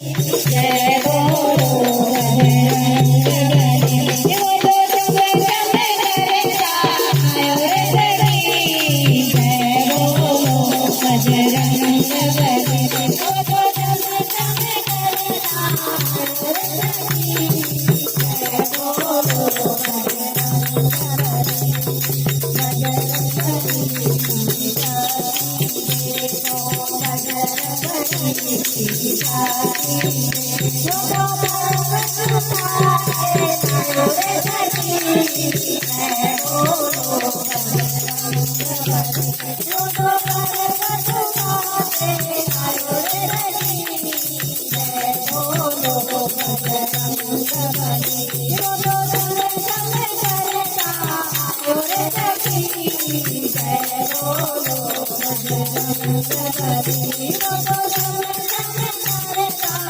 जय बोलो बजरंग बली। वो तो चम चम करता आयो रे धनी। जय बोलो बजरंग बली। वो तो चम चम करता आयो रे धनी। जय बोलो बजरंग बली। बजरंग बली की जय।